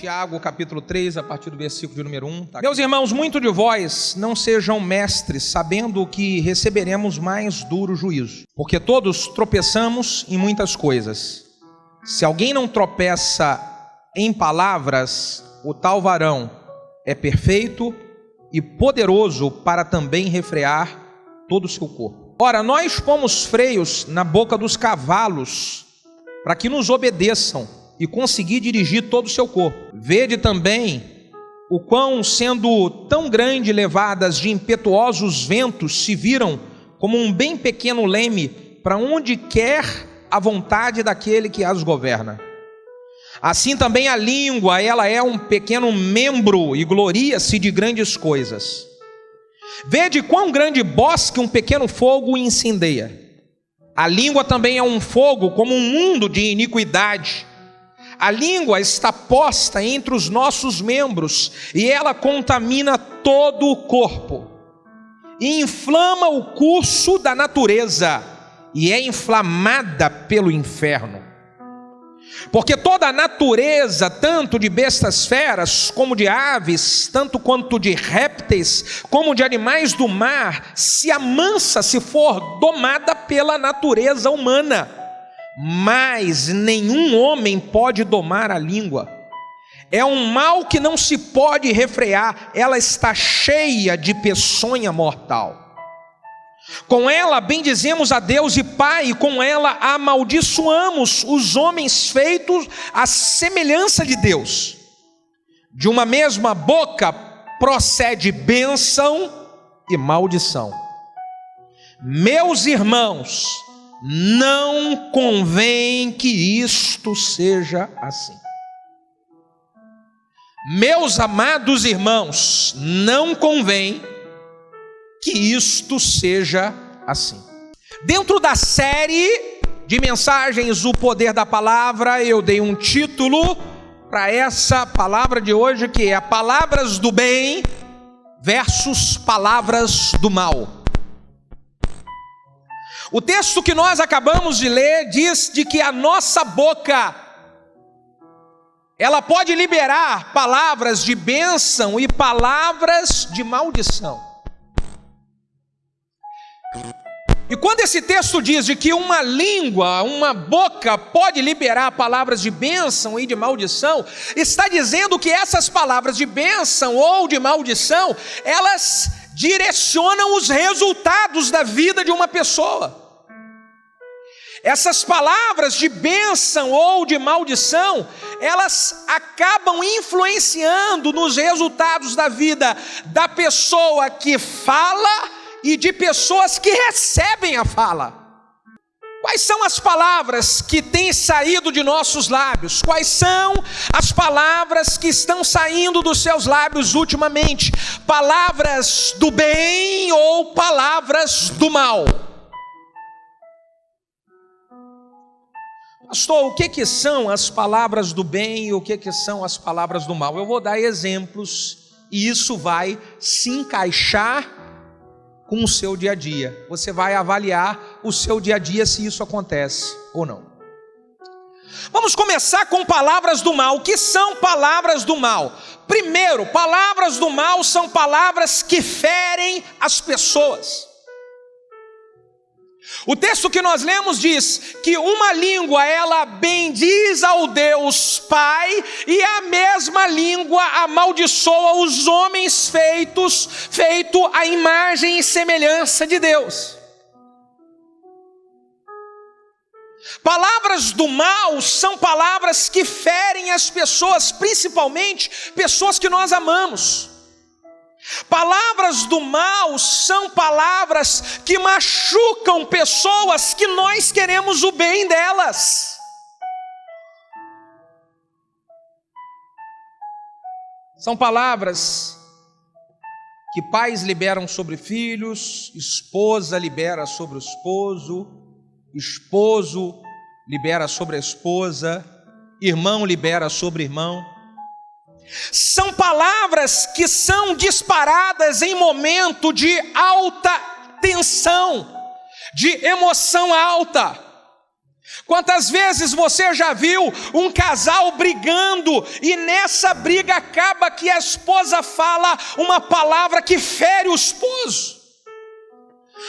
Tiago, capítulo 3, a partir do versículo de número 1. Meus irmãos, muito de vós não sejam mestres, sabendo que receberemos mais duro juízo. Porque todos tropeçamos em muitas coisas. Se alguém não tropeça em palavras, o tal varão é perfeito e poderoso para também refrear todo o seu corpo. Ora, nós pomos freios na boca dos cavalos, para que nos obedeçam e conseguir dirigir todo o seu corpo. Vede também o quão, sendo tão grande levadas de impetuosos ventos, se viram como um bem pequeno leme para onde quer a vontade daquele que as governa. Assim também a língua, ela é um pequeno membro e gloria-se de grandes coisas. Vede quão grande bosque um pequeno fogo incendeia. A língua também é um fogo como um mundo de iniquidade. A língua está posta entre os nossos membros e ela contamina todo o corpo e inflama o curso da natureza e é inflamada pelo inferno. Porque toda a natureza, tanto de bestas feras como de aves, tanto quanto de répteis, como de animais do mar, se amansa se for domada pela natureza humana. Mas nenhum homem pode domar a língua. É um mal que não se pode refrear, ela está cheia de peçonha mortal. Com ela bendizemos a Deus e Pai, e com ela amaldiçoamos os homens feitos à semelhança de Deus. De uma mesma boca procede bênção e maldição. Meus irmãos, não convém que isto seja assim. Meus amados irmãos, não convém que isto seja assim. Dentro da série de mensagens O Poder da Palavra, eu dei um título para essa palavra de hoje, que é Palavras do Bem versus Palavras do Mal. O texto que nós acabamos de ler diz de que a nossa boca, ela pode liberar palavras de bênção e palavras de maldição. E quando esse texto diz de que uma língua, uma boca pode liberar palavras de bênção e de maldição, está dizendo que essas palavras de bênção ou de maldição, elas direcionam os resultados da vida de uma pessoa. Essas palavras de bênção ou de maldição, elas acabam influenciando nos resultados da vida da pessoa que fala e de pessoas que recebem a fala. Quais são as palavras que têm saído de nossos lábios? Quais são as palavras que estão saindo dos seus lábios ultimamente? Palavras do bem ou palavras do mal? Pastor, o que são as palavras do bem e o que são as palavras do mal? Eu vou dar exemplos e isso vai se encaixar com o seu dia a dia. Você vai avaliar o seu dia a dia se isso acontece ou não. Vamos começar com palavras do mal. O que são palavras do mal? Primeiro, palavras do mal são palavras que ferem as pessoas. O texto que nós lemos diz que uma língua, ela bendiz ao Deus Pai, e a mesma língua amaldiçoa os homens feito à imagem e semelhança de Deus. Palavras do mal são palavras que ferem as pessoas, principalmente pessoas que nós amamos. Palavras do mal são palavras que machucam pessoas que nós queremos o bem delas. São palavras que pais liberam sobre filhos, esposa libera sobre o esposo, esposo libera sobre a esposa, irmão libera sobre irmão. São palavras que são disparadas em momento de alta tensão, de emoção alta. Quantas vezes você já viu um casal brigando e nessa briga acaba que a esposa fala uma palavra que fere o esposo?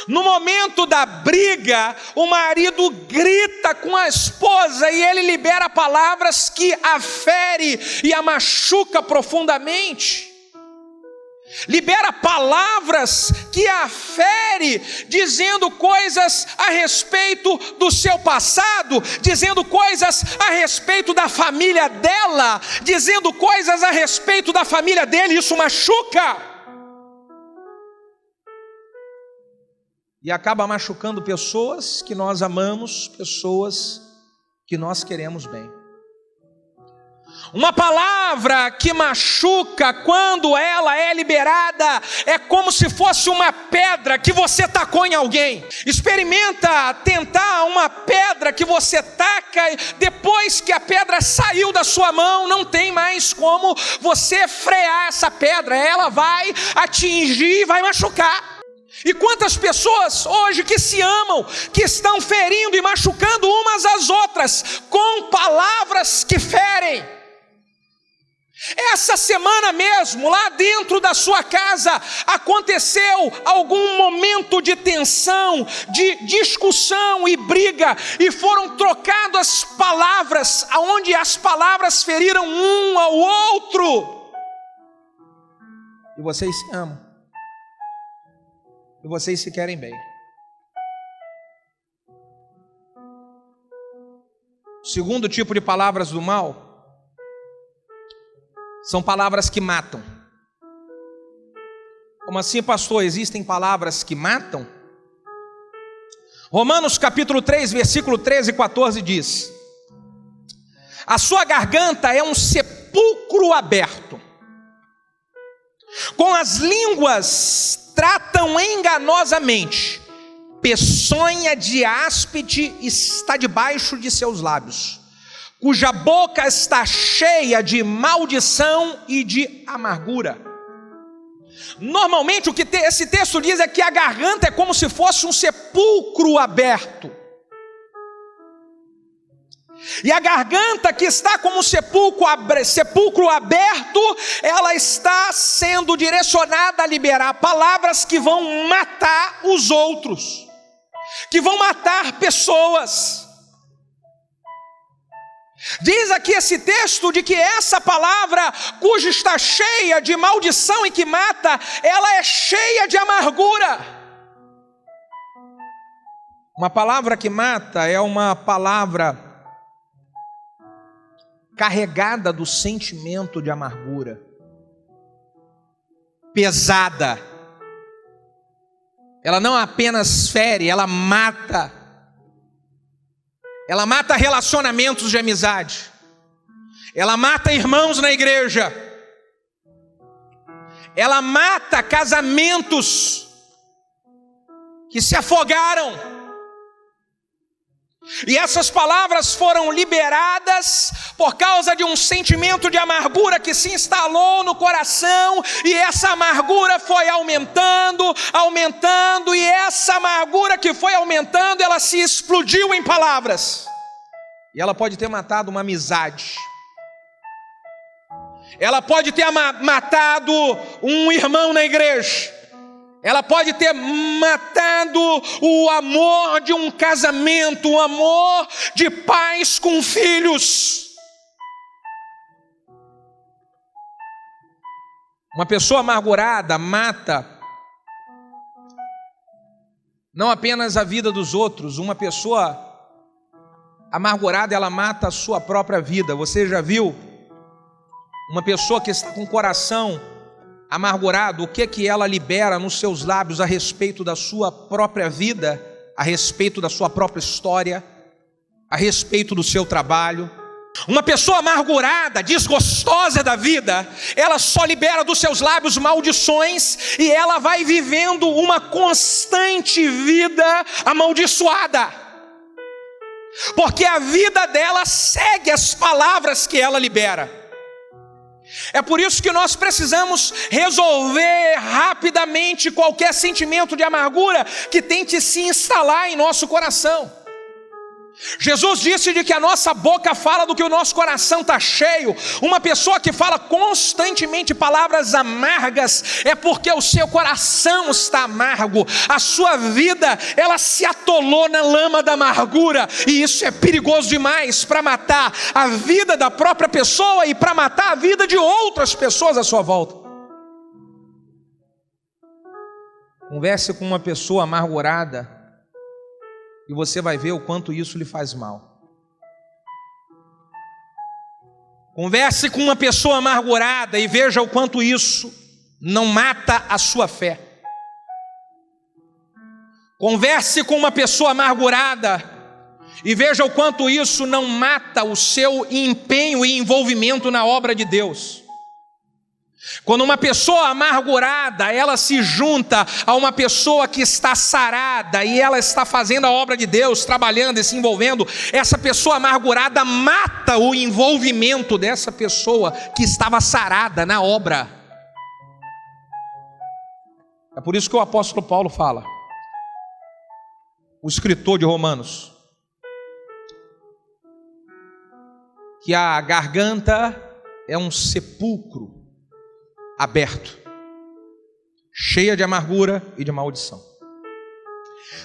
No momento da briga, o marido grita com a esposa e ele libera palavras que a fere e a machuca profundamente. Libera palavras que a fere, dizendo coisas a respeito do seu passado, dizendo coisas a respeito da família dela, dizendo coisas a respeito da família dele. Isso machuca. E acaba machucando pessoas que nós amamos, pessoas que nós queremos bem. Uma palavra que machuca, quando ela é liberada, é como se fosse uma pedra que você tacou em alguém. Experimenta tentar uma pedra que você taca, depois que a pedra saiu da sua mão, não tem mais como você frear essa pedra. Ela vai atingir e vai machucar. E quantas pessoas hoje que se amam, que estão ferindo e machucando umas às outras, com palavras que ferem. Essa semana mesmo, lá dentro da sua casa, aconteceu algum momento de tensão, de discussão e briga, e foram trocadas palavras, aonde as palavras feriram um ao outro. E vocês se amam, e vocês se querem bem. O segundo tipo de palavras do mal são palavras que matam. Como assim, pastor? Existem palavras que matam? Romanos capítulo 3, versículo 13 e 14 diz: a sua garganta é um sepulcro aberto, com as línguas tratam enganosamente, peçonha de áspide está debaixo de seus lábios, cuja boca está cheia de maldição e de amargura. Normalmente o que esse texto diz é que a garganta é como se fosse um sepulcro aberto. E a garganta que está como um sepulcro aberto, ela está sendo direcionada a liberar palavras que vão matar os outros, que vão matar pessoas. Diz aqui esse texto de que essa palavra, cuja está cheia de maldição e que mata, ela é cheia de amargura. Uma palavra que mata é uma palavra carregada do sentimento de amargura, pesada. Ela não apenas fere, ela mata. Ela mata relacionamentos de amizade. Ela mata irmãos na igreja. Ela mata casamentos que se afogaram. E essas palavras foram liberadas por causa de um sentimento de amargura que se instalou no coração, e essa amargura foi aumentando, aumentando, e essa amargura que foi aumentando, ela se explodiu em palavras. E ela pode ter matado uma amizade. Ela pode ter matado um irmão na igreja. Ela pode ter matado o amor de um casamento, o amor de pais com filhos. Uma pessoa amargurada mata não apenas a vida dos outros. Uma pessoa amargurada, ela mata a sua própria vida. Você já viu uma pessoa que está com o coração amargurado, o que ela libera nos seus lábios a respeito da sua própria vida, a respeito da sua própria história, a respeito do seu trabalho? Uma pessoa amargurada, desgostosa da vida, ela só libera dos seus lábios maldições, e ela vai vivendo uma constante vida amaldiçoada, porque a vida dela segue as palavras que ela libera. É por isso que nós precisamos resolver rapidamente qualquer sentimento de amargura que tente se instalar em nosso coração. Jesus disse de que a nossa boca fala do que o nosso coração está cheio. Uma pessoa que fala constantemente palavras amargas é porque o seu coração está amargo. A sua vida, ela se atolou na lama da amargura. E isso é perigoso demais para matar a vida da própria pessoa e para matar a vida de outras pessoas à sua volta. Converse com uma pessoa amargurada e você vai ver o quanto isso lhe faz mal. Converse com uma pessoa amargurada e veja o quanto isso não mata a sua fé. Converse com uma pessoa amargurada e veja o quanto isso não mata o seu empenho e envolvimento na obra de Deus. Quando uma pessoa amargurada, ela se junta a uma pessoa que está sarada e ela está fazendo a obra de Deus, trabalhando e se envolvendo, essa pessoa amargurada mata o envolvimento dessa pessoa que estava sarada na obra. É por isso que o apóstolo Paulo fala, o escritor de Romanos, que a garganta é um sepulcro aberto, cheia de amargura e de maldição.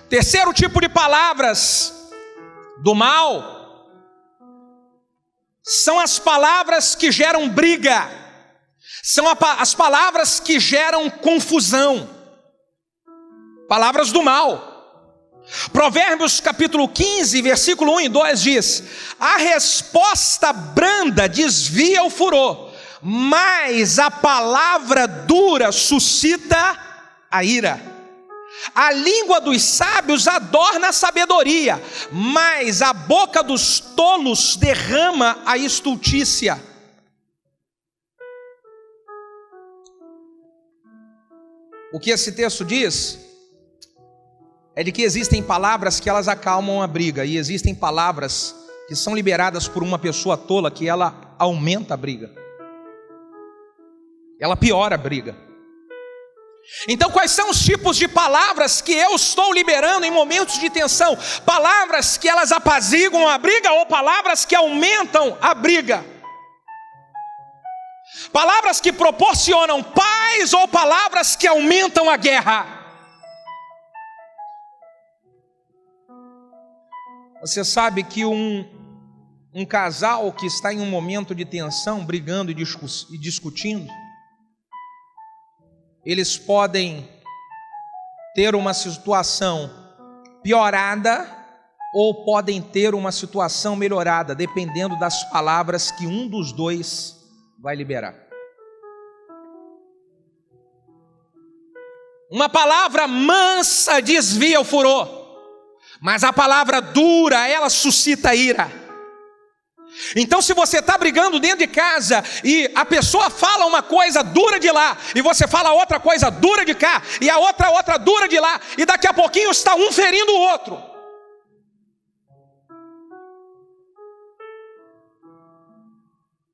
Terceiro tipo de palavras do mal são as palavras que geram briga, são as palavras que geram confusão, palavras do mal. Provérbios capítulo 15, versículo 1 e 2 diz: a resposta branda desvia o furor, mas a palavra dura suscita a ira. A língua dos sábios adorna a sabedoria, mas a boca dos tolos derrama a estultícia. O que esse texto diz é de que existem palavras que elas acalmam a briga, e existem palavras que são liberadas por uma pessoa tola que ela aumenta a briga. Ela piora a briga. Então quais são os tipos de palavras que eu estou liberando em momentos de tensão? Palavras que elas apaziguam a briga ou palavras que aumentam a briga? Palavras que proporcionam paz ou palavras que aumentam a guerra? Você sabe que um casal que está em um momento de tensão, brigando e discutindo, eles podem ter uma situação piorada ou podem ter uma situação melhorada, dependendo das palavras que um dos dois vai liberar. Uma palavra mansa desvia o furor, mas a palavra dura, ela suscita ira. Então se você está brigando dentro de casa e a pessoa fala uma coisa dura de lá e você fala outra coisa dura de cá e a outra dura de lá, e daqui a pouquinho está um ferindo o outro.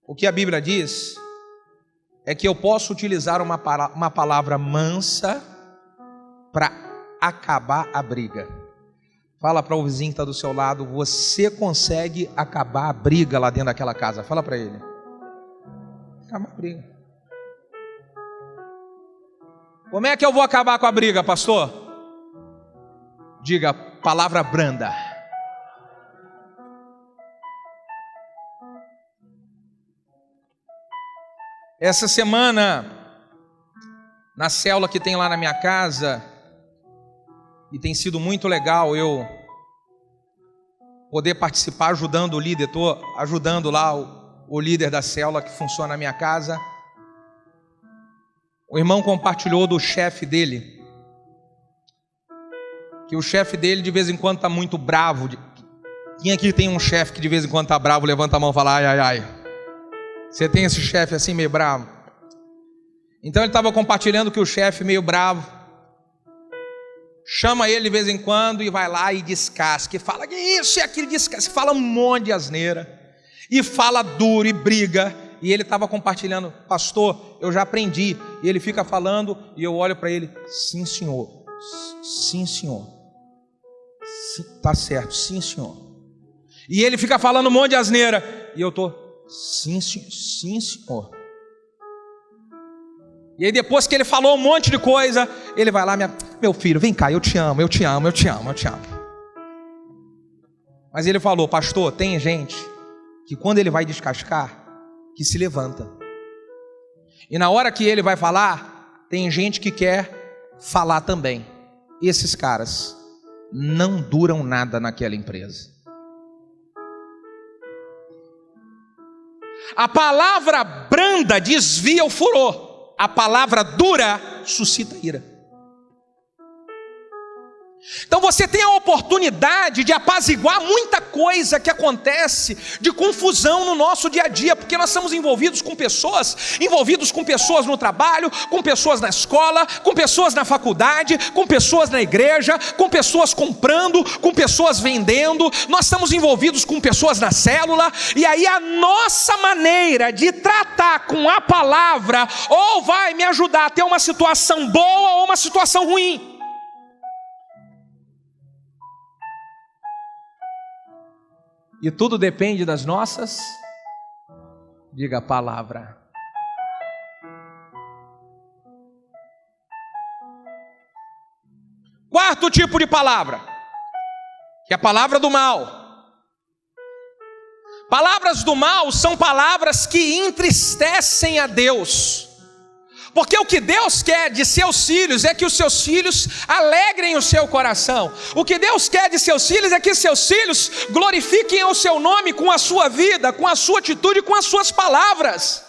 O que a Bíblia diz é que eu posso utilizar uma palavra mansa para acabar a briga. Fala para o vizinho que está do seu lado, você consegue acabar a briga lá dentro daquela casa. Fala para ele. Acabar a briga. Como é que eu vou acabar com a briga, pastor? Diga, palavra branda. Essa semana, na célula que tem lá na minha casa, e tem sido muito legal eu poder participar ajudando o líder. Estou ajudando lá o líder da célula que funciona na minha casa. O irmão compartilhou do chefe dele, que o chefe dele de vez em quando está muito bravo. Quem aqui tem um chefe que de vez em quando está bravo? Levanta a mão e fala, ai, ai, ai. Você tem esse chefe assim meio bravo? Então ele estava compartilhando que o chefe meio bravo chama ele de vez em quando e vai lá e descasca, e fala que isso e aquilo, descasca, fala um monte de asneira, e fala duro e briga. E ele estava compartilhando, pastor, eu já aprendi. E ele fica falando e eu olho para ele, sim senhor, sim senhor, sim, tá certo, sim senhor. E ele fica falando um monte de asneira. E eu tô, sim, senhor. E aí depois que ele falou um monte de coisa, ele vai lá, meu filho, vem cá, eu te amo. Mas ele falou, pastor, tem gente que quando ele vai descascar, que se levanta. E na hora que ele vai falar, tem gente que quer falar também. Esses caras não duram nada naquela empresa. A palavra branda desvia o furor. A palavra dura suscita ira. Então você tem a oportunidade de apaziguar muita coisa que acontece de confusão no nosso dia a dia, porque nós estamos envolvidos com pessoas no trabalho, com pessoas na escola, com pessoas na faculdade, com pessoas na igreja, com pessoas comprando, com pessoas vendendo, nós estamos envolvidos com pessoas na célula, e aí a nossa maneira de tratar com a palavra ou vai me ajudar a ter uma situação boa ou uma situação ruim. E tudo depende das nossas, diga a palavra. Quarto tipo de palavra, que é a palavra do mal. Palavras do mal são palavras que entristecem a Deus. Porque o que Deus quer de seus filhos é que os seus filhos alegrem o seu coração. O que Deus quer de seus filhos é que seus filhos glorifiquem o seu nome com a sua vida, com a sua atitude, com as suas palavras.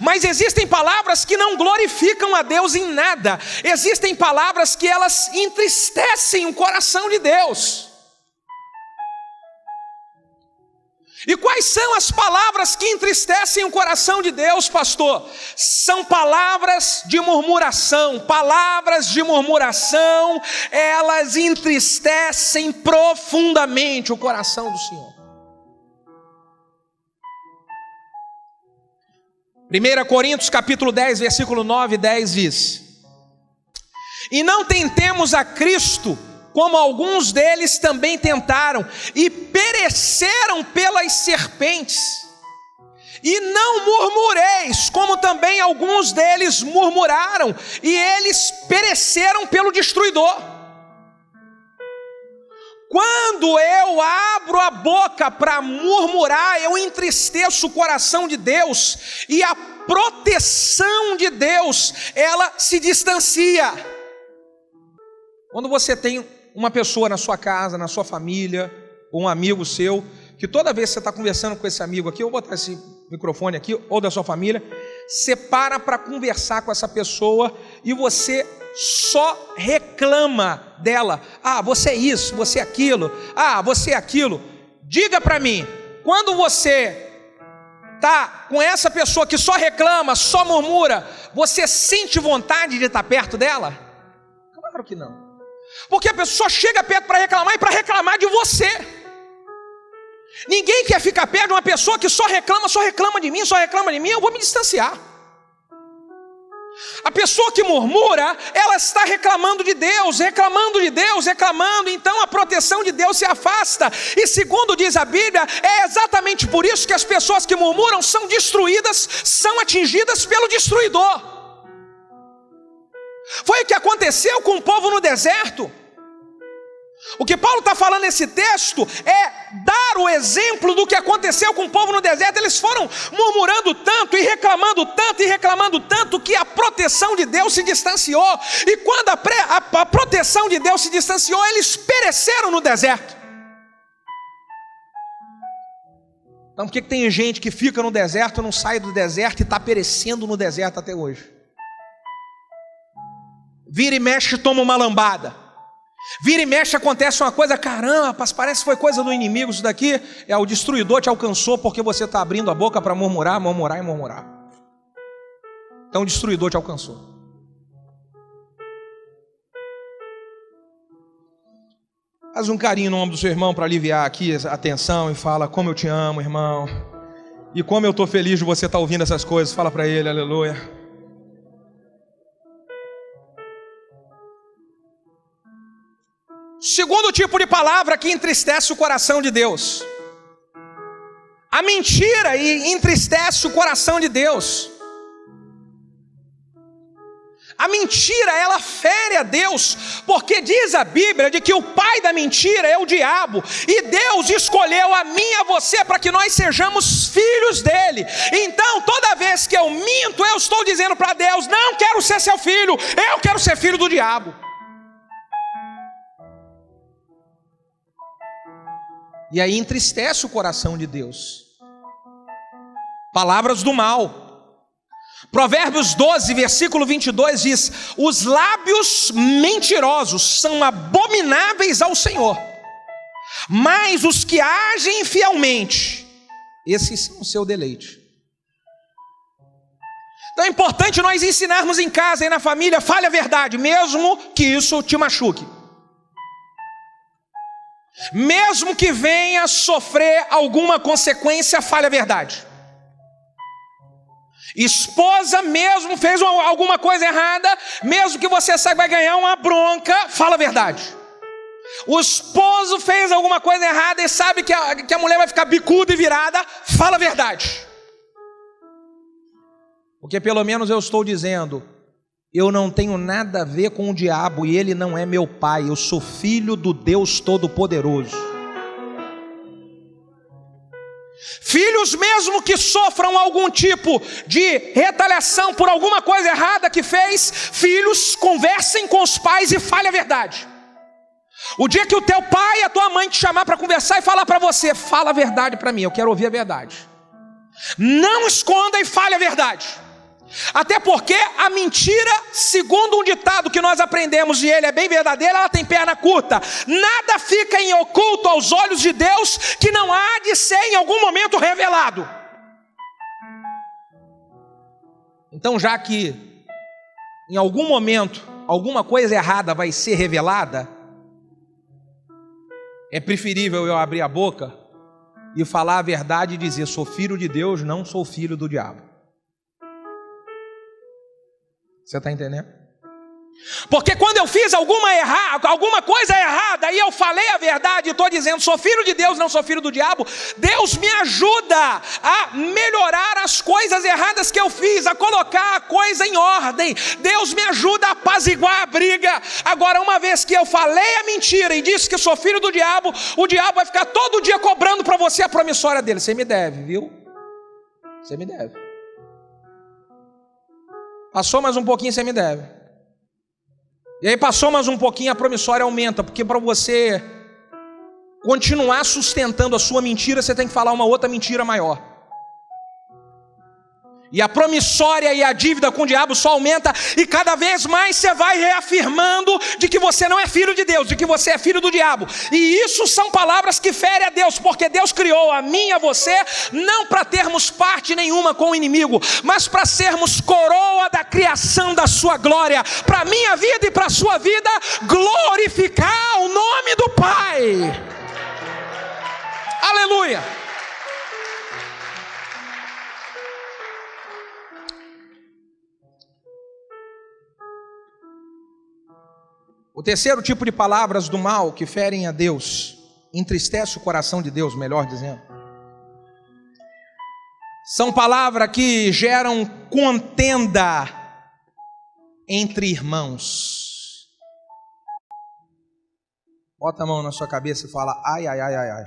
Mas existem palavras que não glorificam a Deus em nada. Existem palavras que elas entristecem o coração de Deus. E quais são as palavras que entristecem o coração de Deus, pastor? São palavras de murmuração. Palavras de murmuração, elas entristecem profundamente o coração do Senhor. 1 Coríntios capítulo 10, versículo 9 e 10 diz: E não tentemos a Cristo, como alguns deles também tentaram, e pereceram pelas serpentes. E não murmureis, como também alguns deles murmuraram, e eles pereceram pelo destruidor. Quando eu abro a boca para murmurar, eu entristeço o coração de Deus, e a proteção de Deus, ela se distancia. Quando você tem uma pessoa na sua casa, na sua família, ou um amigo seu, que toda vez que você está conversando com esse amigo aqui, ou botar esse microfone aqui, ou da sua família, você para conversar com essa pessoa e você só reclama dela. Ah, você é isso, você é aquilo, ah, você é aquilo. Diga para mim, quando você está com essa pessoa que só reclama, só murmura, você sente vontade de estar perto dela? Claro que não. Porque a pessoa chega perto para reclamar e para reclamar de você. Ninguém quer ficar perto de uma pessoa que só reclama de mim, eu vou me distanciar. A pessoa que murmura, ela está reclamando de Deus, então a proteção de Deus se afasta. E segundo diz a Bíblia, é exatamente por isso que as pessoas que murmuram são destruídas, são atingidas pelo destruidor. Foi o que aconteceu com o povo no deserto. O que Paulo está falando nesse texto é dar o exemplo do que aconteceu com o povo no deserto. Eles foram murmurando tanto e reclamando tanto que a proteção de Deus se distanciou. E quando a proteção de Deus se distanciou, eles pereceram no deserto. Então por que tem gente que fica no deserto, não sai do deserto e está perecendo no deserto até hoje? Vira e mexe, toma uma lambada. Vira e mexe, acontece uma coisa, caramba, parece que foi coisa do inimigo isso daqui. O destruidor te alcançou porque você está abrindo a boca para murmurar. Então o destruidor te alcançou. Faz um carinho no ombro do seu irmão para aliviar aqui a tensão e fala: como eu te amo, irmão. E como eu estou feliz de você estar ouvindo essas coisas. Fala para ele, aleluia. Segundo tipo de palavra que entristece o coração de Deus. A mentira entristece o coração de Deus. A mentira, ela fere a Deus, porque diz a Bíblia de que o pai da mentira é o diabo, e Deus escolheu a mim e a você para que nós sejamos filhos dele. Então, toda vez que eu minto, eu estou dizendo para Deus: não quero ser seu filho, eu quero ser filho do diabo. E aí entristece o coração de Deus. Palavras do mal. Provérbios 12, versículo 22 diz: os lábios mentirosos são abomináveis ao Senhor, mas os que agem fielmente, esses são o seu deleite. Então é importante nós ensinarmos em casa e na família: fale a verdade, mesmo que isso te machuque, mesmo que venha sofrer alguma consequência, fale a verdade. Esposa, mesmo fez alguma coisa errada, mesmo que você saiba vai ganhar uma bronca, fala a verdade. O esposo fez alguma coisa errada e sabe que a mulher vai ficar bicuda e virada, fala a verdade. Porque pelo menos eu estou dizendo: eu não tenho nada a ver com o diabo e ele não é meu pai, eu sou filho do Deus Todo-Poderoso. Filhos, mesmo que sofram algum tipo de retaliação por alguma coisa errada que fez, filhos, conversem com os pais e fale a verdade. O dia que o teu pai e a tua mãe te chamar para conversar e falar para você: fala a verdade para mim, eu quero ouvir a verdade. Não esconda e fale a verdade. Até porque a mentira, segundo um ditado que nós aprendemos, e ele é bem verdadeiro, ela tem perna curta. Nada fica em oculto aos olhos de Deus que não há de ser em algum momento revelado. Então, já que em algum momento alguma coisa errada vai ser revelada, é preferível eu abrir a boca e falar a verdade e dizer: sou filho de Deus, não sou filho do diabo. Você está entendendo? Porque quando eu fiz alguma coisa errada e eu falei a verdade e estou dizendo: sou filho de Deus, não sou filho do diabo, Deus me ajuda a melhorar as coisas erradas que eu fiz, a colocar a coisa em ordem. Deus me ajuda a apaziguar a briga. Agora, uma vez que eu falei a mentira e disse que eu sou filho do diabo, o diabo vai ficar todo dia cobrando para você a promissória dele. Você me deve, viu? Você me deve. Passou mais um pouquinho, você me deve. E aí passou mais um pouquinho, a promissória aumenta. Porque para você continuar sustentando a sua mentira, você tem que falar uma outra mentira maior. E a promissória e a dívida com o diabo só aumenta. E cada vez mais você vai reafirmando de que você não é filho de Deus, de que você é filho do diabo. E isso são palavras que ferem a Deus, porque Deus criou a mim e a você não para termos parte nenhuma com o inimigo, mas para sermos coroa da criação da sua glória. Para a minha vida e para a sua vida, glorificar o nome do Pai. Aleluia. O terceiro tipo de palavras do mal que ferem a Deus, entristece o coração de Deus, melhor dizendo, são palavras que geram contenda entre irmãos. Bota a mão na sua cabeça e fala: ai, ai, ai, ai, ai.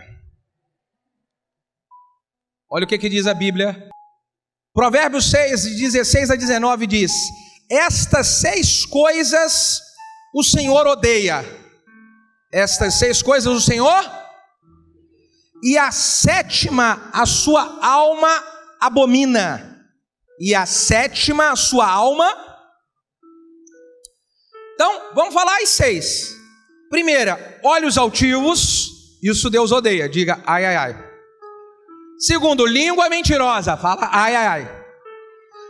Olha o que diz a Bíblia. Provérbios 6, 16 a 19 diz: estas 6 coisas o Senhor odeia. Estas 6 coisas o Senhor, e a 7ª a sua alma abomina. E a 7ª a sua alma. Então, vamos falar as 6. Primeira, olhos altivos. Isso Deus odeia. Diga ai, ai, ai. Segundo, língua mentirosa. Fala ai, ai, ai.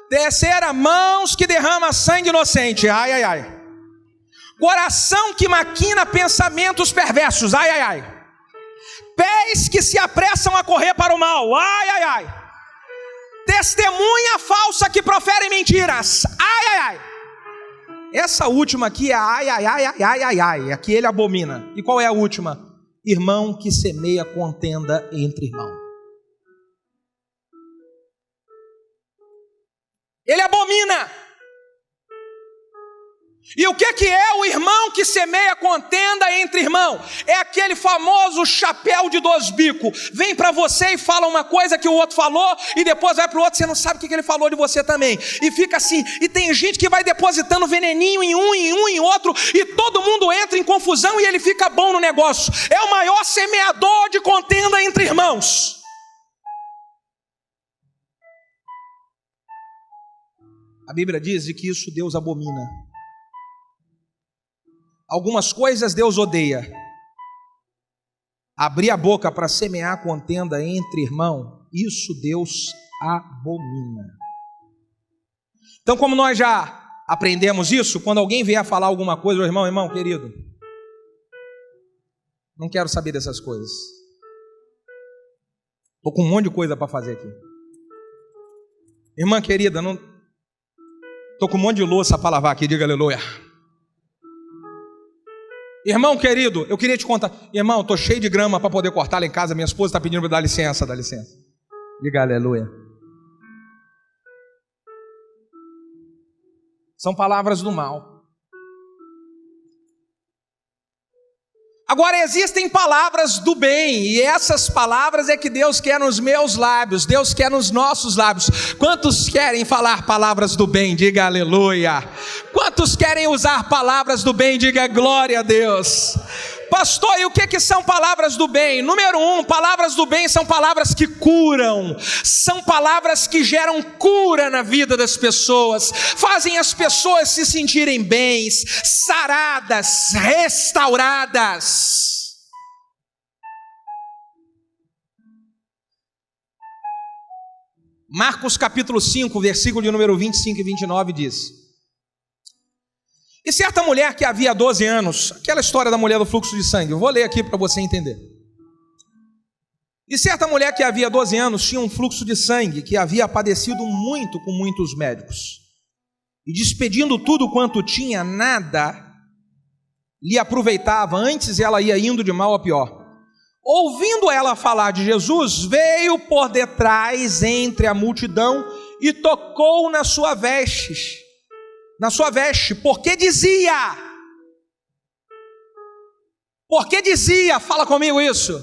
Terceira, mãos que derramam sangue inocente. Ai, ai, ai. Coração que maquina pensamentos perversos. Ai, ai, ai. Pés que se apressam a correr para o mal. Ai, ai, ai. Testemunha falsa que profere mentiras. Ai, ai, ai. Essa última aqui é ai, ai, ai, ai, ai, ai, ai, a que ele abomina. E qual é a última? Irmão que semeia contenda entre irmãos. Ele abomina. E o que é o irmão que semeia contenda entre irmão? É aquele famoso chapéu de dois bicos. Vem para você e fala uma coisa que o outro falou, e depois vai para o outro, você não sabe o que ele falou de você também. E fica assim, e tem gente que vai depositando veneninho em um, em outro, e todo mundo entra em confusão e ele fica bom no negócio. É o maior semeador de contenda entre irmãos. A Bíblia diz que isso Deus abomina. Algumas coisas Deus odeia. Abrir a boca para semear contenda entre irmão, isso Deus abomina. Então, como nós já aprendemos isso, quando alguém vier falar alguma coisa, irmão querido, não quero saber dessas coisas. Estou com um monte de coisa para fazer aqui. Irmã querida, estou com um monte de louça para lavar aqui, diga aleluia. Irmão querido, eu queria te contar. Irmão, estou cheio de grama para poder cortar lá em casa. Minha esposa está pedindo para dar licença, dá licença. Diga aleluia. São palavras do mal. Agora existem palavras do bem, e essas palavras é que Deus quer nos meus lábios, Deus quer nos nossos lábios. Quantos querem falar palavras do bem? Diga aleluia. Quantos querem usar palavras do bem? Diga glória a Deus. Pastor, e o que são palavras do bem? Número 1, palavras do bem são palavras que curam, são palavras que geram cura na vida das pessoas, fazem as pessoas se sentirem bens, saradas, restauradas. Marcos capítulo 5, versículo de número 25 e 29 diz: e certa mulher que havia 12 anos, aquela história da mulher do fluxo de sangue, eu vou ler aqui para você entender. E certa mulher que havia 12 anos tinha um fluxo de sangue, que havia padecido muito com muitos médicos, e despedindo tudo quanto tinha, nada lhe aproveitava, antes ela ia indo de mal a pior. Ouvindo ela falar de Jesus, veio por detrás entre a multidão e tocou na sua veste, porque dizia, fala comigo isso.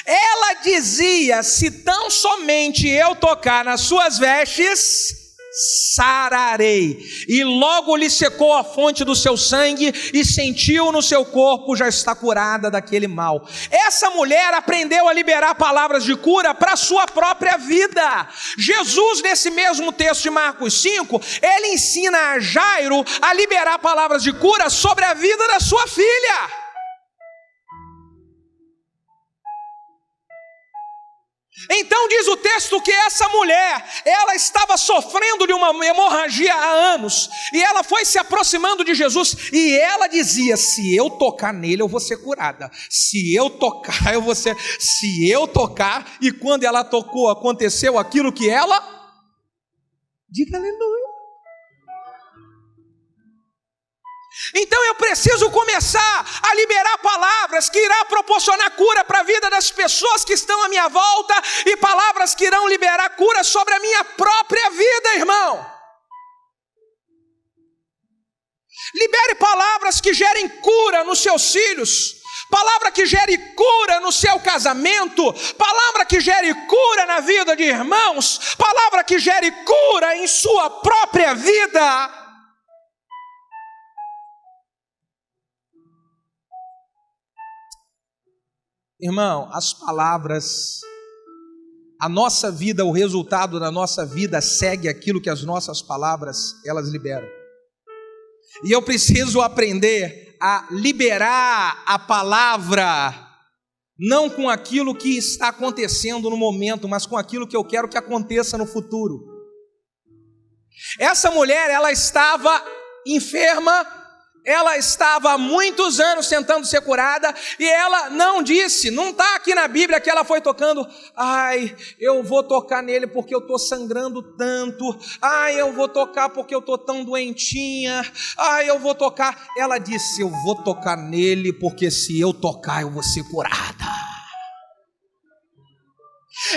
Ela dizia: se tão somente eu tocar nas suas vestes, sararei. E logo lhe secou a fonte do seu sangue, e sentiu no seu corpo, já está curada daquele mal. Essa mulher aprendeu a liberar palavras de cura para a sua própria vida. Jesus, nesse mesmo texto de Marcos 5, ele ensina a Jairo a liberar palavras de cura sobre a vida da sua filha. Então diz o texto que essa mulher, ela estava sofrendo de uma hemorragia há anos, e ela foi se aproximando de Jesus, e ela dizia: se eu tocar nele eu vou ser curada, se eu tocar eu vou ser, se eu tocar. E quando ela tocou, aconteceu aquilo que ela, diga aleluia. Então eu preciso começar a liberar palavras que irão proporcionar cura para a vida das pessoas que estão à minha volta, e palavras que irão liberar cura sobre a minha própria vida, irmão. Libere palavras que gerem cura nos seus filhos, palavra que gere cura no seu casamento, palavra que gere cura na vida de irmãos, palavra que gere cura em sua própria vida. Irmão, as palavras, a nossa vida, o resultado da nossa vida segue aquilo que as nossas palavras, elas liberam. E eu preciso aprender a liberar a palavra, não com aquilo que está acontecendo no momento, mas com aquilo que eu quero que aconteça no futuro. Essa mulher, ela estava enferma, ela estava há muitos anos tentando ser curada, e ela não disse, não está aqui na Bíblia que ela foi tocando, ai, eu vou tocar nele porque eu estou sangrando tanto, ai, eu vou tocar porque eu estou tão doentinha, ai, eu vou tocar. Ela disse, eu vou tocar nele porque se eu tocar eu vou ser curada.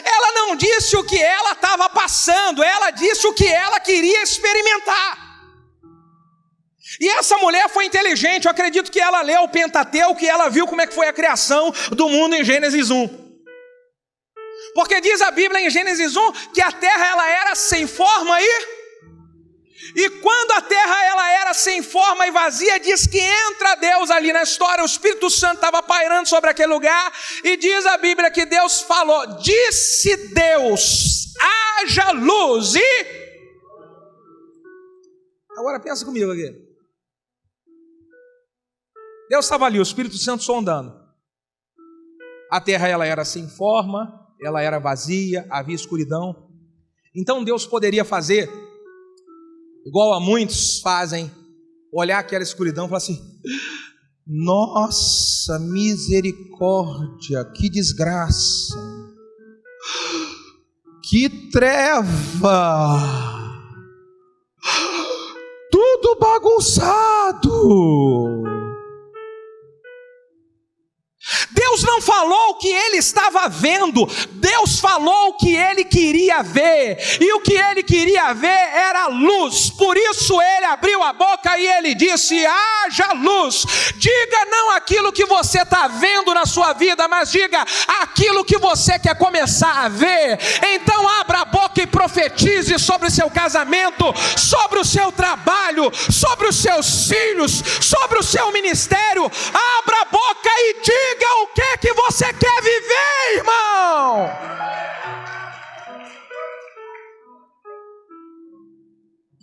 Ela não disse o que ela estava passando, ela disse o que ela queria experimentar. E essa mulher foi inteligente, eu acredito que ela leu o Pentateuco e ela viu como é que foi a criação do mundo em Gênesis 1. Porque diz a Bíblia em Gênesis 1 que a terra ela era sem forma e quando a terra ela era sem forma e vazia, diz que entra Deus ali na história, o Espírito Santo estava pairando sobre aquele lugar, e diz a Bíblia que Deus falou, disse Deus, haja luz, e... Agora pensa comigo aqui. Deus estava ali, o Espírito Santo sondando. A terra ela era sem forma, ela era vazia, havia escuridão. Então Deus poderia fazer, igual a muitos fazem, olhar aquela escuridão e falar assim, nossa, misericórdia, que desgraça, que treva, tudo bagunçado. Deus não falou o que ele estava vendo, Deus falou o que ele queria ver, e o que ele queria ver era luz. Por isso ele abriu a boca e ele disse, haja luz. Diga não aquilo que você está vendo na sua vida, mas diga aquilo que você quer começar a ver. Então abra a boca e profetize sobre o seu casamento, sobre o seu trabalho, sobre os seus filhos, sobre o seu ministério. Abra a boca e diga o que você quer viver, irmão.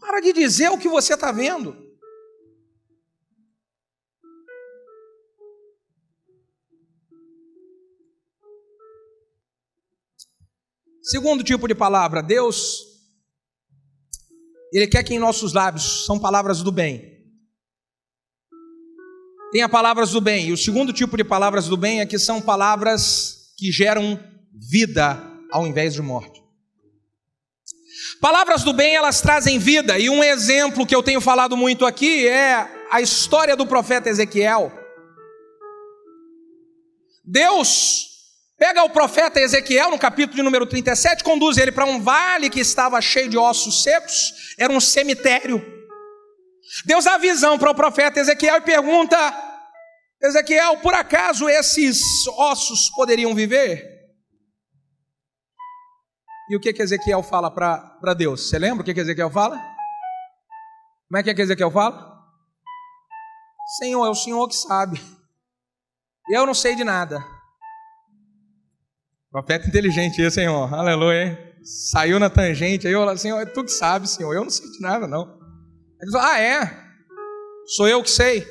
Para de dizer o que você está vendo. Segundo tipo de palavra, Deus, Ele quer que em nossos lábios são palavras do bem. Tenha palavras do bem. E o segundo tipo de palavras do bem é que são palavras que geram vida ao invés de morte. Palavras do bem, elas trazem vida. E um exemplo que eu tenho falado muito aqui é a história do profeta Ezequiel. Deus pega o profeta Ezequiel no capítulo de número 37, conduz ele para um vale que estava cheio de ossos secos, era um cemitério. Deus dá visão para o profeta Ezequiel e pergunta, Ezequiel, por acaso esses ossos poderiam viver? E o que Ezequiel fala para Deus? Você lembra o que Ezequiel fala? Como é que Ezequiel fala? Senhor, é o Senhor que sabe. Eu não sei de nada. Profeta inteligente esse, Senhor. Aleluia, hein? Saiu na tangente. Aí eu falo, Senhor, é tu que sabe, Senhor. Eu não sei de nada, não. Ele fala, sou eu que sei.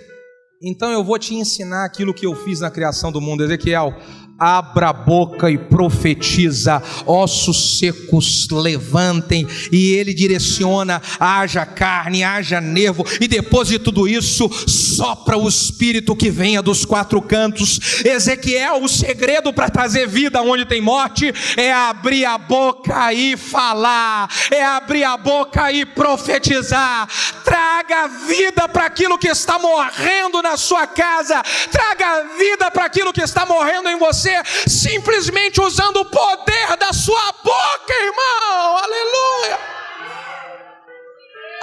Então eu vou te ensinar aquilo que eu fiz na criação do mundo. Ezequiel, abra a boca e profetiza, ossos secos levantem, e ele direciona, haja carne, haja nervo, e depois de tudo isso, sopra o Espírito que venha dos quatro cantos. Ezequiel, o segredo para trazer vida onde tem morte, é abrir a boca e falar, é abrir a boca e profetizar. Traga vida para aquilo que está morrendo na sua casa, traga vida para aquilo que está morrendo em você, simplesmente usando o poder da sua boca, irmão. Aleluia,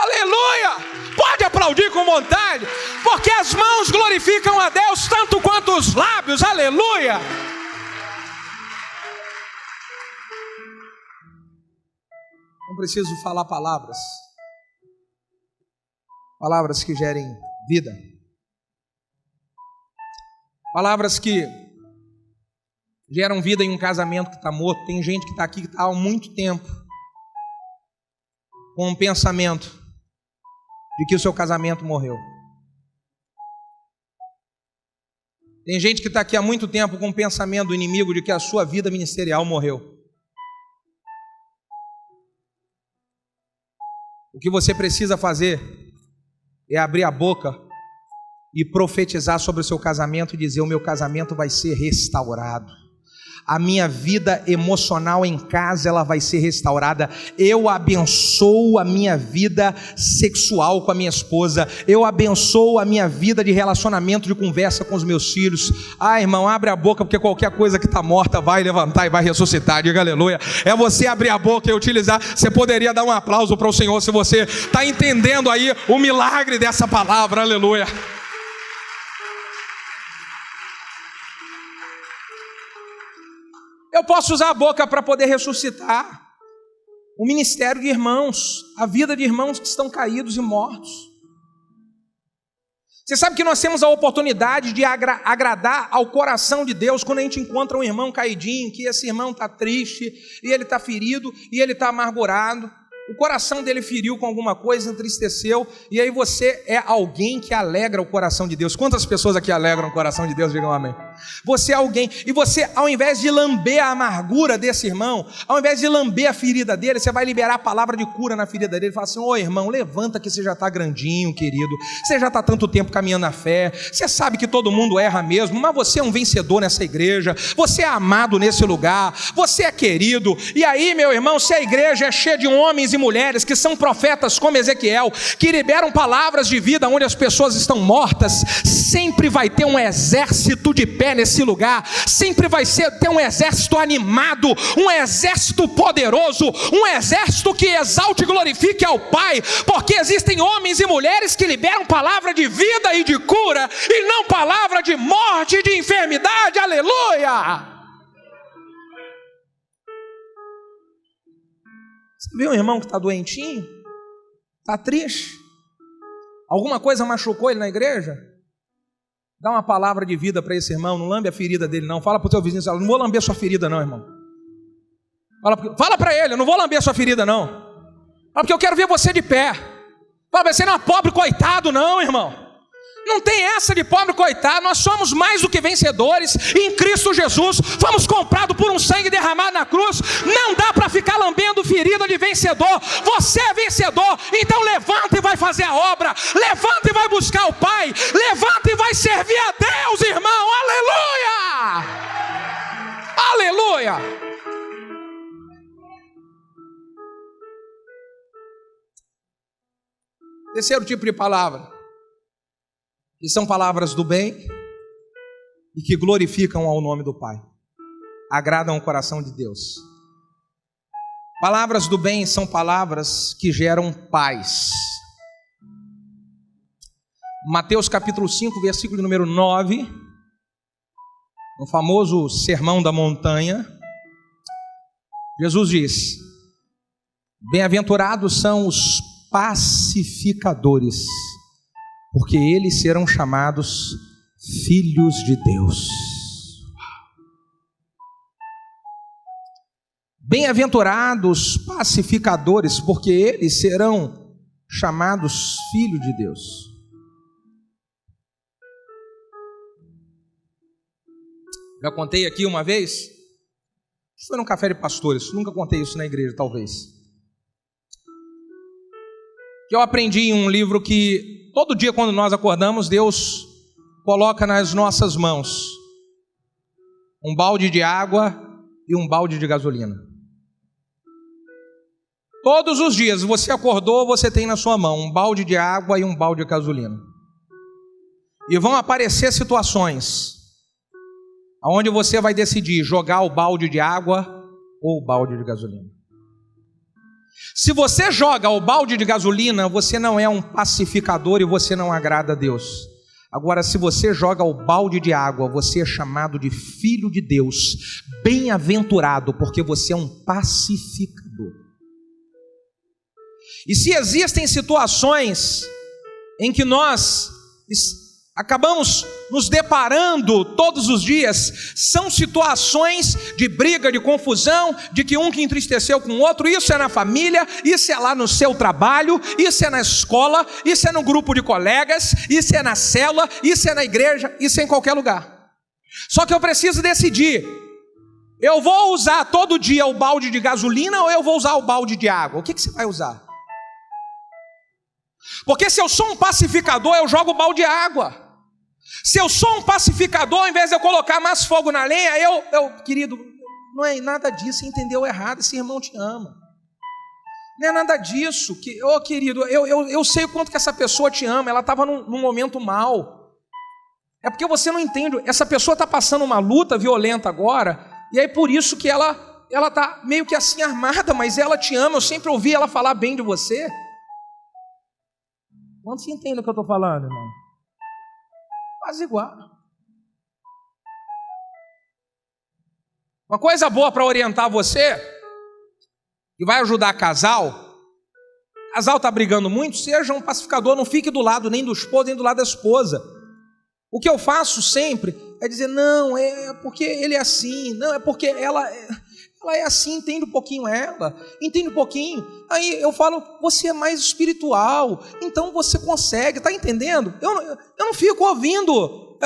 aleluia. Pode aplaudir com vontade, porque as mãos glorificam a Deus tanto quanto os lábios. Aleluia. Não preciso falar palavras que gerem vida, palavras que geram vida em um casamento que está morto. Tem gente que está aqui que está há muito tempo com um pensamento de que o seu casamento morreu. Tem gente que está aqui há muito tempo com um pensamento do inimigo de que a sua vida ministerial morreu. O que você precisa fazer é abrir a boca e profetizar sobre o seu casamento e dizer: o meu casamento vai ser restaurado. A minha vida emocional em casa, ela vai ser restaurada. Eu abençoo a minha vida sexual com a minha esposa. Eu abençoo a minha vida de relacionamento, de conversa com os meus filhos. Ah, irmão, abre a boca, porque qualquer coisa que está morta vai levantar e vai ressuscitar. Diga aleluia. É você abrir a boca e utilizar. Você poderia dar um aplauso para o Senhor se você está entendendo aí o milagre dessa palavra. Aleluia. Eu posso usar a boca para poder ressuscitar o ministério de irmãos, a vida de irmãos que estão caídos e mortos. Você sabe que nós temos a oportunidade de agradar ao coração de Deus quando a gente encontra um irmão caidinho, que esse irmão está triste, e ele está ferido, e ele está amargurado. O coração dele feriu com alguma coisa, entristeceu, e aí você é alguém que alegra o coração de Deus. Quantas pessoas aqui alegram o coração de Deus? Digam amém. Você é alguém, e você, ao invés de lamber a amargura desse irmão, ao invés de lamber a ferida dele, você vai liberar a palavra de cura na ferida dele, e fala assim: ô irmão, levanta que você já está grandinho, querido, você já está tanto tempo caminhando na fé, você sabe que todo mundo erra mesmo, mas você é um vencedor nessa igreja, você é amado nesse lugar, você é querido. E aí, meu irmão, se a igreja é cheia de homens e mulheres que são profetas como Ezequiel, que liberam palavras de vida onde as pessoas estão mortas, sempre vai ter um exército de pé nesse lugar, sempre vai ter um exército animado, um exército poderoso, um exército que exalte e glorifique ao Pai, porque existem homens e mulheres que liberam palavra de vida e de cura, e não palavra de morte e de enfermidade. Aleluia! Você viu um irmão que está doentinho? Está triste? Alguma coisa machucou ele na igreja? Dá uma palavra de vida para esse irmão. Não lambe a ferida dele não. Fala para o teu vizinho: não vou lamber a sua ferida não, irmão. Fala para ele: eu não vou lamber a sua ferida não. Fala, porque eu quero ver você de pé. Fala, você não é pobre coitado não, irmão. Não tem essa de pobre coitado. Nós somos mais do que vencedores em Cristo Jesus. Fomos comprados por um sangue derramado na cruz. Não dá para ficar lambendo ferida de vencedor. Você é vencedor, então levanta e vai fazer a obra. Levanta e vai buscar o Pai. Levanta e vai servir a Deus, irmão. Aleluia! Aleluia! Terceiro tipo de palavra, que são palavras do bem e que glorificam ao nome do Pai, agradam o coração de Deus. Palavras do bem são palavras que geram paz. Mateus capítulo 5, versículo número 9, no famoso Sermão da Montanha, Jesus diz: bem-aventurados são os pacificadores, porque eles serão chamados filhos de Deus. Bem-aventurados pacificadores, porque eles serão chamados filhos de Deus. Já contei aqui uma vez, foi num café de pastores, nunca contei isso na igreja talvez, que eu aprendi em um livro que todo dia quando nós acordamos, Deus coloca nas nossas mãos um balde de água e um balde de gasolina. Todos os dias você acordou, você tem na sua mão um balde de água e um balde de gasolina. E vão aparecer situações onde você vai decidir jogar o balde de água ou o balde de gasolina. Se você joga o balde de gasolina, você não é um pacificador e você não agrada a Deus. Agora, se você joga o balde de água, você é chamado de filho de Deus, bem-aventurado, porque você é um pacificador. E se existem situações em que nós acabamos nos deparando todos os dias, são situações de briga, de confusão, de que um que entristeceu com o outro, isso é na família, isso é lá no seu trabalho, isso é na escola, isso é no grupo de colegas, isso é na célula, isso é na igreja, isso é em qualquer lugar. Só que eu preciso decidir, eu vou usar todo dia o balde de gasolina ou eu vou usar o balde de água? O que você vai usar? Porque se eu sou um pacificador, eu jogo o balde de água. Se eu sou um pacificador, ao invés de eu colocar mais fogo na lenha, querido, não é nada disso, você entendeu errado, esse irmão te ama. Não é nada disso, querido, eu sei o quanto que essa pessoa te ama, ela estava num momento mal. É porque você não entende, essa pessoa está passando uma luta violenta agora, e aí por isso que ela está meio que assim armada, mas ela te ama, eu sempre ouvi ela falar bem de você. Quanto você entende o que eu estou falando, irmão? Quase igual. Uma coisa boa para orientar você, que vai ajudar casal está brigando muito, seja um pacificador, não fique do lado nem do esposo, nem do lado da esposa. O que eu faço sempre é dizer, não, é porque ele é assim, não, é porque ela é assim, entende um pouquinho ela, entende um pouquinho. Aí eu falo, você é mais espiritual, então você consegue, está entendendo? Eu não fico ouvindo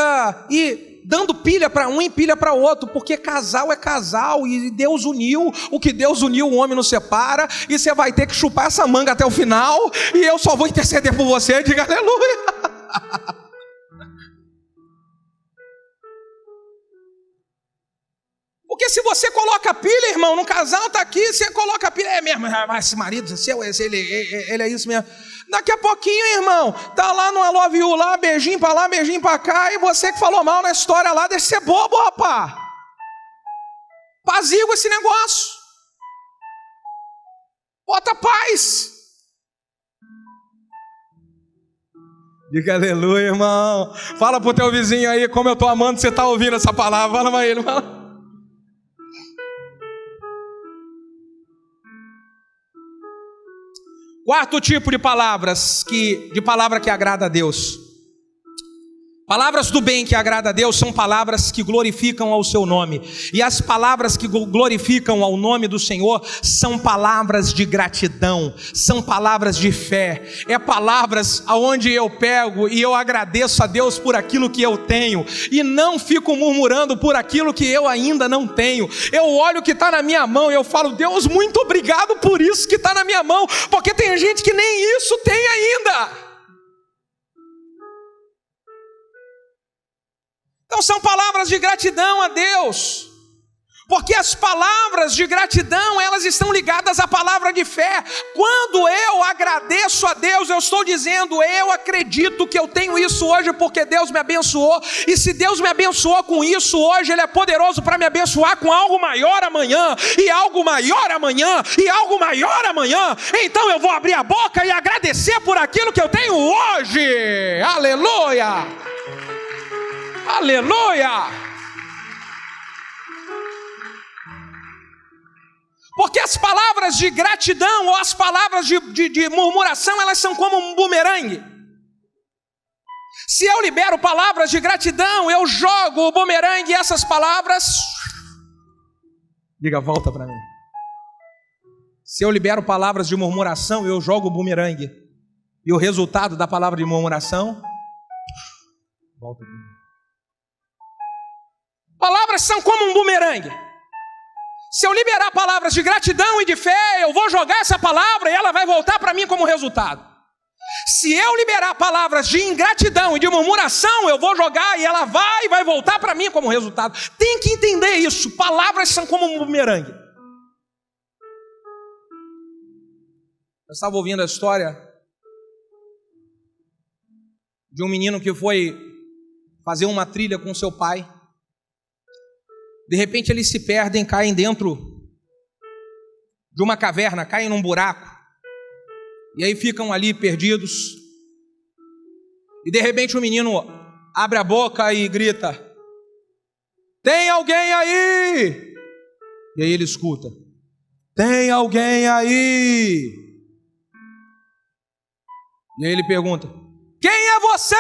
e dando pilha para um e pilha para outro, porque casal é casal, e Deus uniu, o que Deus uniu o homem não separa, e você vai ter que chupar essa manga até o final, e eu só vou interceder por você, diga aleluia. Porque se você coloca pilha, irmão, no casal está aqui, você coloca pilha, é mesmo, esse marido, ele é isso mesmo. Daqui a pouquinho, irmão, tá lá no I love you lá, beijinho para lá, beijinho para cá, e você que falou mal na história lá, deixa de ser bobo, rapaz. Apazigua esse negócio. Bota paz. Diga aleluia, irmão. Fala pro teu vizinho aí como eu tô amando, você tá ouvindo essa palavra. Fala pra ele, fala. Quarto tipo de palavras, de palavra que agrada a Deus. Palavras do bem que agrada a Deus são palavras que glorificam ao seu nome. E as palavras que glorificam ao nome do Senhor são palavras de gratidão, são palavras de fé. É palavras aonde eu pego e eu agradeço a Deus por aquilo que eu tenho. E não fico murmurando por aquilo que eu ainda não tenho. Eu olho o que está na minha mão e eu falo, Deus, muito obrigado por isso que está na minha mão. Porque tem gente que nem isso tem ainda. Então são palavras de gratidão a Deus, porque as palavras de gratidão, elas estão ligadas à palavra de fé. Quando eu agradeço a Deus, eu estou dizendo, eu acredito que eu tenho isso hoje porque Deus me abençoou, e se Deus me abençoou com isso hoje, Ele é poderoso para me abençoar com algo maior amanhã, e algo maior amanhã, e algo maior amanhã. Então eu vou abrir a boca e agradecer por aquilo que eu tenho hoje. Aleluia! Aleluia! Porque as palavras de gratidão ou as palavras de murmuração, elas são como um bumerangue. Se eu libero palavras de gratidão, eu jogo o bumerangue e essas palavras... Diga, volta para mim. Se eu libero palavras de murmuração, eu jogo o bumerangue. E o resultado da palavra de murmuração... Volta para mim. Palavras são como um bumerangue. Se eu liberar palavras de gratidão e de fé, eu vou jogar essa palavra e ela vai voltar para mim como resultado. Se eu liberar palavras de ingratidão e de murmuração, eu vou jogar e ela vai voltar para mim como resultado. Tem que entender isso. Palavras são como um bumerangue. Eu estava ouvindo a história de um menino que foi fazer uma trilha com seu pai. De repente eles se perdem, caem dentro de uma caverna, caem num buraco. E aí ficam ali perdidos. E de repente o menino abre a boca e grita: tem alguém aí? E aí ele escuta: tem alguém aí? E aí ele pergunta: quem é você?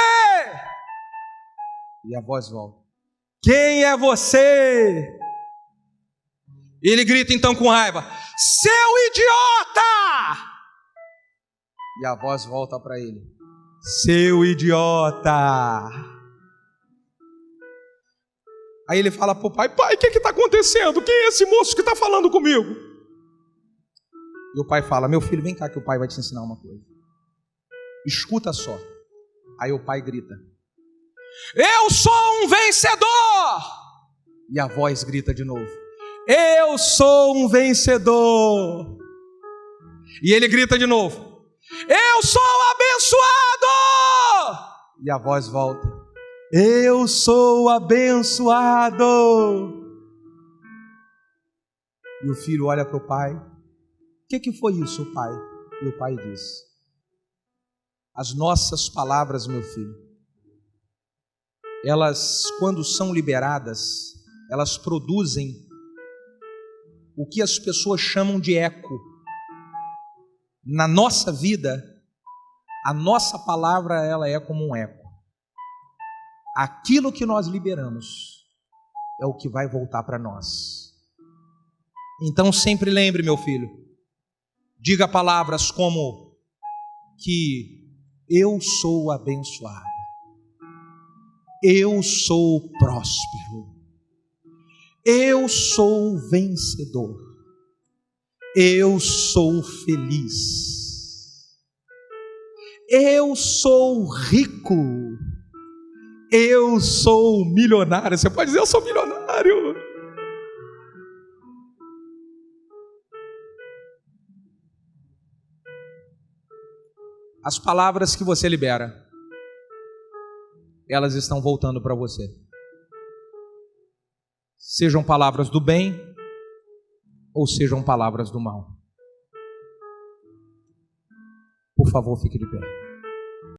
E a voz volta: quem é você? Ele grita então com raiva: seu idiota! E a voz volta para ele: seu idiota! Aí ele fala para o pai: pai, o que está acontecendo? Quem é esse moço que está falando comigo? E o pai fala: meu filho, vem cá que o pai vai te ensinar uma coisa. Escuta só. Aí o pai grita: Eu sou um vencedor. E a voz grita de novo: eu sou um vencedor. E ele grita de novo: eu sou abençoado. E a voz volta: eu sou abençoado. E o filho olha para o pai: o que foi isso, pai? E o pai diz: as nossas palavras, meu filho, elas, quando são liberadas, elas produzem o que as pessoas chamam de eco. Na nossa vida, a nossa palavra, ela é como um eco. Aquilo que nós liberamos é o que vai voltar para nós. Então sempre lembre, meu filho, diga palavras como que eu sou abençoado, eu sou próspero, eu sou vencedor, eu sou feliz, eu sou rico, eu sou milionário. Você pode dizer: eu sou milionário. As palavras que você libera, elas estão voltando para você. Sejam palavras do bem ou sejam palavras do mal. Por favor, fique de pé.